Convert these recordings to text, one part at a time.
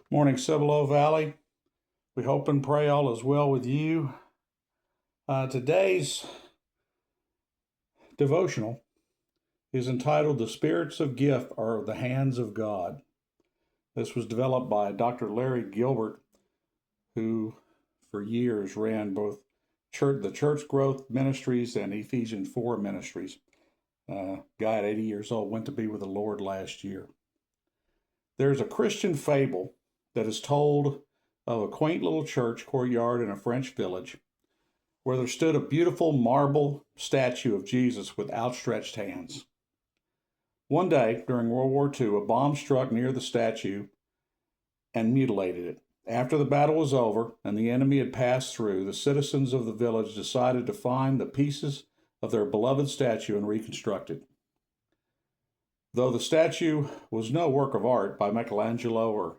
Morning, Cibolo Valley. We hope and pray all is well with you. Today's devotional is entitled The Spirits of Gift Are the Hands of God. This was developed by Dr. Larry Gilbert, who for years ran both the Church Growth Ministries and Ephesians 4 Ministries. Guy at 80 years old went to be with the Lord last year. There's a Christian fable that is told of a quaint little church courtyard in a French village where there stood a beautiful marble statue of Jesus with outstretched hands. One day, during World War II, a bomb struck near the statue and mutilated it. After the battle was over and the enemy had passed through, the citizens of the village decided to find the pieces of their beloved statue and reconstruct it. Though the statue was no work of art by Michelangelo or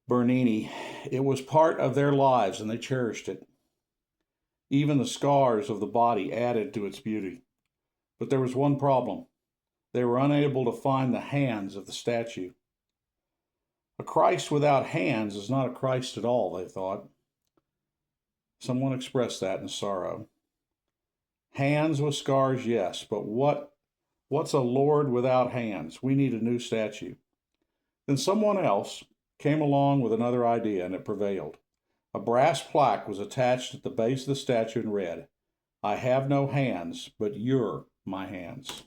Bernini, it was part of their lives and they cherished it. Even the scars of the body added to its beauty. But there was one problem. They were unable to find the hands of the statue. A Christ without hands is not a Christ at all, they thought. Someone expressed that in sorrow. Hands with scars, yes, but what's a Lord without hands? We need a new statue. Then someone else came along with another idea, and it prevailed. A brass plaque was attached at the base of the statue and read, "I have no hands, but you're my hands."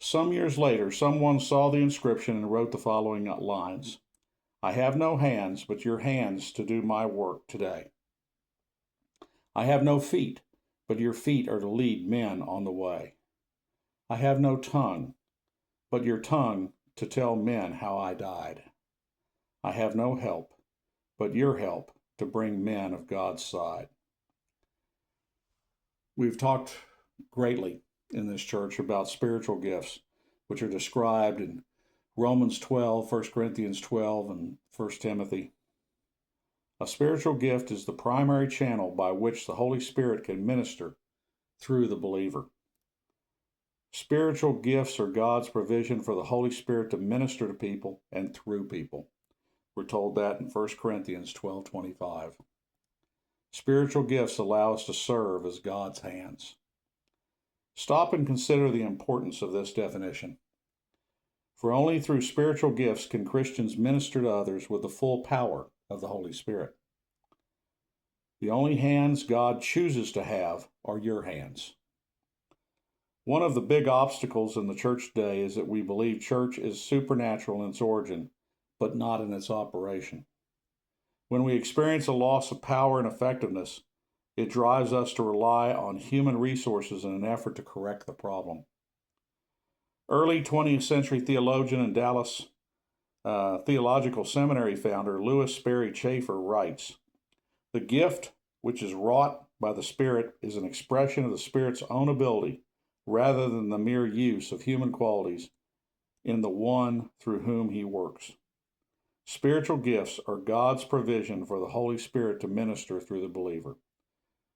Some years later, someone saw the inscription and wrote the following lines, "I have no hands, but your hands to do my work today. I have no feet, but your feet are to lead men on the way. I have no tongue, but your tongue to tell men how I died. I have no help, but your help to bring men of God's side." We've talked greatly in this church about spiritual gifts, which are described in Romans 12, 1 Corinthians 12, and 1 Timothy. A spiritual gift is the primary channel by which the Holy Spirit can minister through the believer. Spiritual gifts are God's provision for the Holy Spirit to minister to people and through people. We're told that in 1 Corinthians 12:25. Spiritual gifts allow us to serve as God's hands. Stop and consider the importance of this definition. For only through spiritual gifts can Christians minister to others with the full power of the Holy Spirit. The only hands God chooses to have are your hands. One of the big obstacles in the church today is that we believe church is supernatural in its origin, but not in its operation. When we experience a loss of power and effectiveness, it drives us to rely on human resources in an effort to correct the problem. Early 20th century theologian and Dallas Theological Seminary founder Lewis Sperry Chafer writes, "The gift which is wrought by the Spirit is an expression of the Spirit's own ability rather than the mere use of human qualities in the one through whom he works. Spiritual gifts are God's provision for the Holy Spirit to minister through the believer.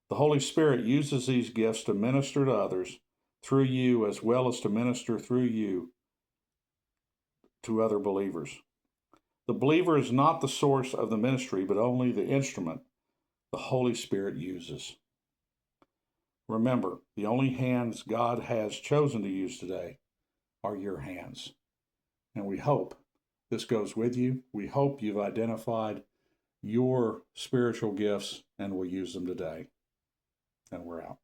The Holy Spirit uses these gifts to minister to others through you as well as to minister through you to other believers. The believer is not the source of the ministry, but only the instrument the Holy Spirit uses." Remember, the only hands God has chosen to use today are your hands. And we hope this goes with you. We hope you've identified your spiritual gifts and will use them today. And we're out.